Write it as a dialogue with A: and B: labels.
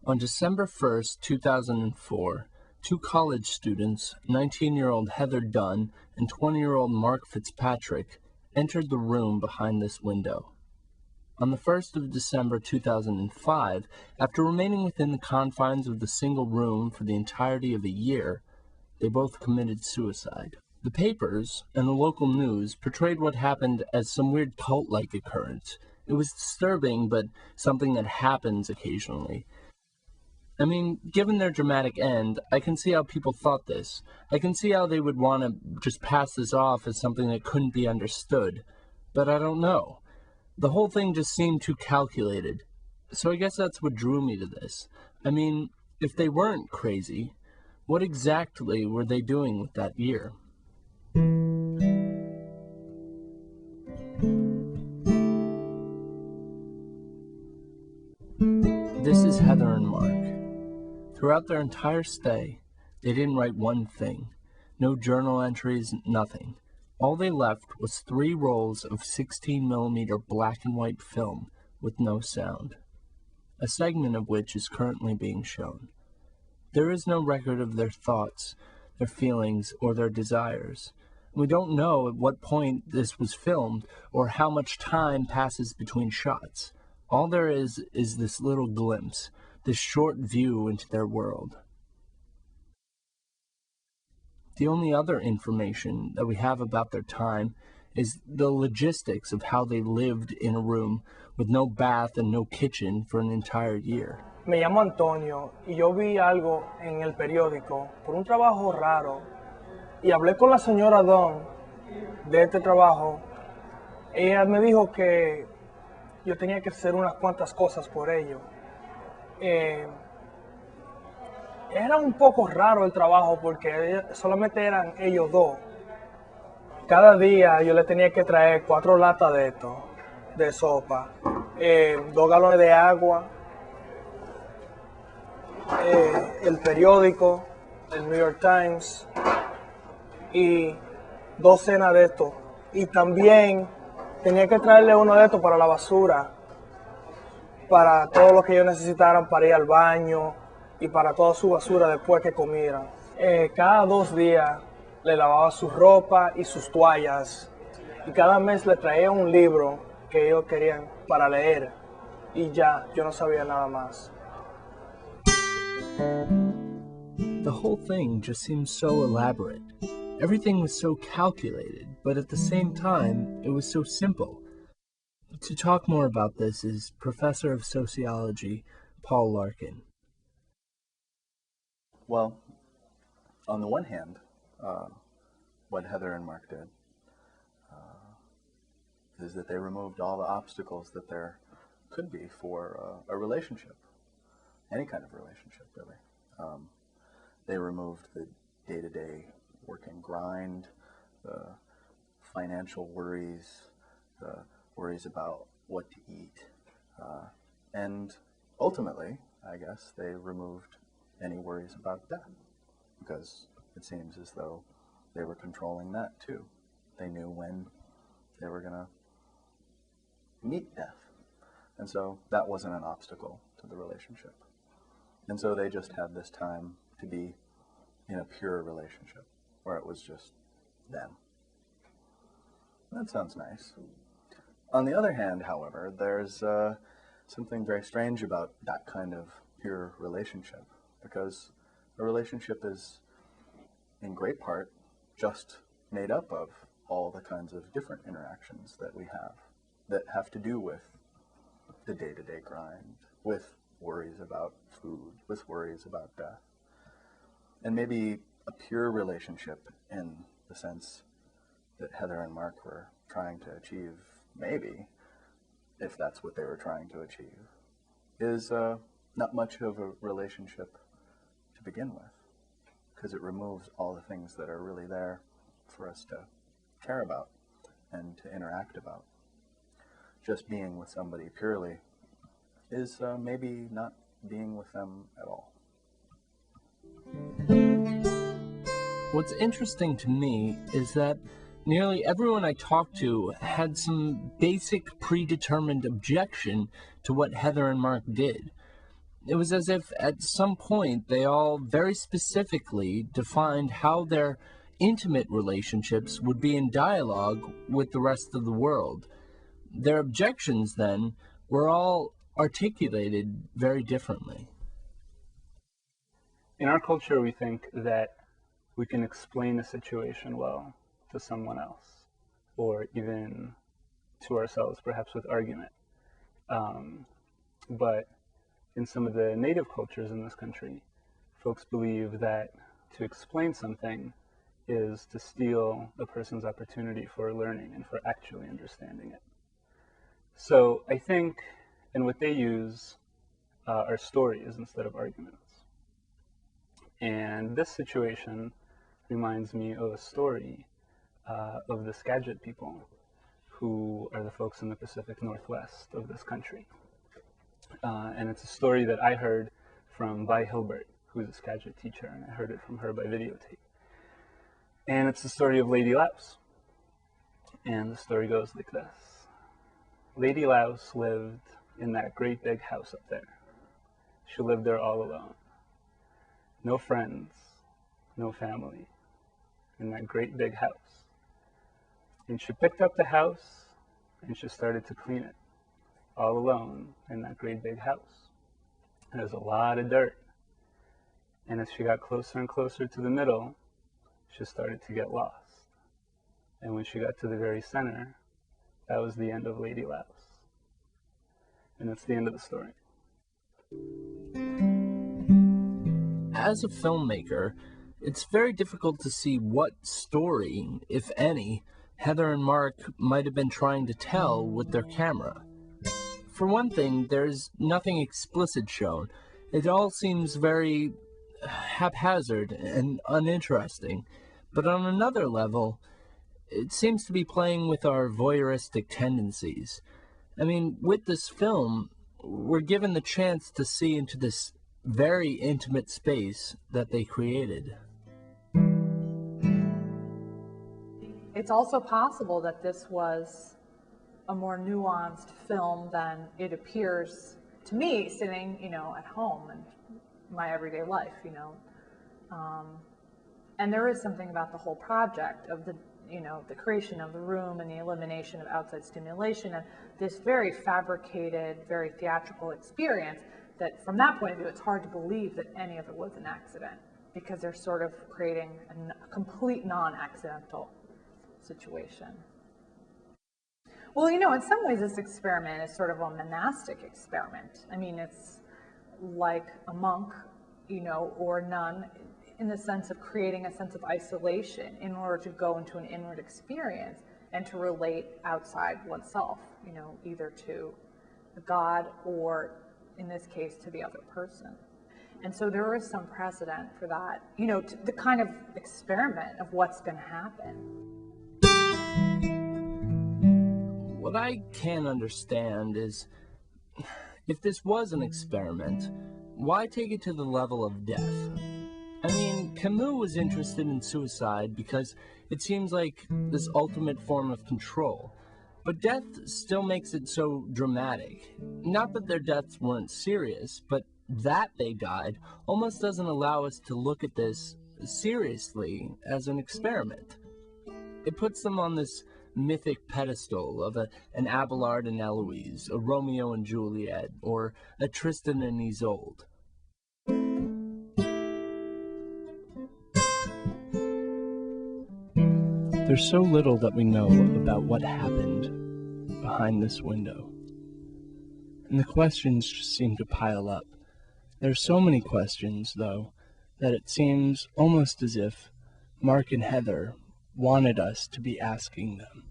A: On December 1st, 2004, two college students, 19-year-old Heather Dunn and 20-year-old Mark Fitzpatrick, entered the room behind this window. On the 1st of December 2005, after remaining within the confines of the single room for the entirety of a year, they both committed suicide. The papers and the local news portrayed what happened as some weird cult-like occurrence. It was disturbing, but something that happens occasionally. I mean, given their dramatic end, I can see how people thought this. I can see how they would want to just pass this off as something that couldn't be understood. But I don't know. The whole thing just seemed too calculated. So I guess that's what drew me to this. I mean, if they weren't crazy, what exactly were they doing with that year? This is Heather and Mark. Throughout their entire stay, they didn't write one thing. No journal entries, nothing. All they left was 3 rolls of 16mm black and white film with no sound, a segment of which is currently being shown. There is no record of their thoughts, their feelings, or their desires. We don't know at what point this was filmed or how much time passes between shots. All there is this little glimpse, this short view into their world. The only other information that we have about their time is the logistics of how they lived in a room with no bath and no kitchen for an entire year.
B: Me llamo Antonio y yo vi algo en el periódico por un trabajo raro y hablé con la señora Don de este trabajo. Ella me dijo que yo tenía que hacer unas cuantas cosas por ello. Era un poco raro el trabajo porque solamente eran ellos dos. Cada día yo le tenía que traer 4 latas de esto, de sopa, 2 galones de agua, el periódico, el New York Times, y 2 cenas de esto. Y también tenía que traerle uno de estos para la basura, para todo lo que ellos necesitaran para ir al baño y para toda su basura después que comieran. Cada 2 días le lavaba su ropa y sus toallas, y cada mes le traía un libro que ellos querían para leer, y ya, yo no sabía nada más.
A: The whole thing just seems so elaborate. Everything was so calculated, but at the same time, it was so simple. To talk more about this is Professor of Sociology, Paul Larkin.
C: Well, on the one hand, what Heather and Mark did is that they removed all the obstacles that there could be for a relationship, any kind of relationship, really. They removed the day-to-day working grind, the financial worries, the worries about what to eat, and ultimately, I guess, they removed any worries about death, because it seems as though they were controlling that too. They knew when they were going to meet death, and so that wasn't an obstacle to the relationship. And so they just had this time to be in a pure relationship, where it was just them. That sounds nice. On the other hand, however, there's something very strange about that kind of pure relationship, because a relationship is, in great part, just made up of all the kinds of different interactions that we have that have to do with the day-to-day grind, with worries about food, with worries about death. And maybe a pure relationship, in the sense that Heather and Mark were trying to achieve, maybe, if that's what they were trying to achieve, is not much of a relationship to begin with, because it removes all the things that are really there for us to care about and to interact about. Just being with somebody purely is maybe not being with them at all.
A: What's interesting to me is that nearly everyone I talked to had some basic predetermined objection to what Heather and Mark did. It was as if at some point they all very specifically defined how their intimate relationships would be in dialogue with the rest of the world. Their objections, then, were all articulated very differently.
D: In our culture, we think that we can explain a situation well to someone else, or even to ourselves, perhaps with argument. But in some of the native cultures in this country, folks believe that to explain something is to steal a person's opportunity for learning and for actually understanding it. So I think, and what they use are stories instead of arguments. And this situation reminds me of a story of the Skagit people, who are the folks in the Pacific Northwest of this country. And it's a story that I heard from Vi Hilbert, who's a Skagit teacher, and I heard it from her by videotape. And it's the story of Lady Louse. And the story goes like this. Lady Louse lived in that great big house up there. She lived there all alone. No friends, no family, in that great big house. And she picked up the house and she started to clean it, all alone in that great big house. There's a lot of dirt. And as she got closer and closer to the middle, she started to get lost. And when she got to the very center, that was the end of Lady Louse. And that's the end of the story.
A: As a filmmaker, it's very difficult to see what story, if any, Heather and Mark might have been trying to tell with their camera. For one thing, there's nothing explicit shown. It all seems very haphazard and uninteresting. But on another level, it seems to be playing with our voyeuristic tendencies. I mean, with this film, we're given the chance to see into this very intimate space that they created.
E: It's also possible that this was a more nuanced film than it appears to me sitting, at home in my everyday life, And there is something about the whole project of the creation of the room and the elimination of outside stimulation and this very fabricated, very theatrical experience that from that point of view, it's hard to believe that any of it was an accident because they're sort of creating a complete non-accidental situation. Well, in some ways this experiment is sort of a monastic experiment. I mean, it's like a monk, or nun in the sense of creating a sense of isolation in order to go into an inward experience and to relate outside oneself, either to God or, in this case, to the other person. And so there is some precedent for that, the kind of experiment of what's going to happen.
A: What I can't understand is, if this was an experiment, why take it to the level of death? I mean, Camus was interested in suicide because it seems like this ultimate form of control. But death still makes it so dramatic. Not that their deaths weren't serious, but that they died almost doesn't allow us to look at this seriously as an experiment. It puts them on this mythic pedestal of an Abelard and Eloise, a Romeo and Juliet, or a Tristan and Isolde. There's so little that we know about what happened behind this window. And the questions just seem to pile up. There are so many questions, though, that it seems almost as if Mark and Heather wanted us to be asking them.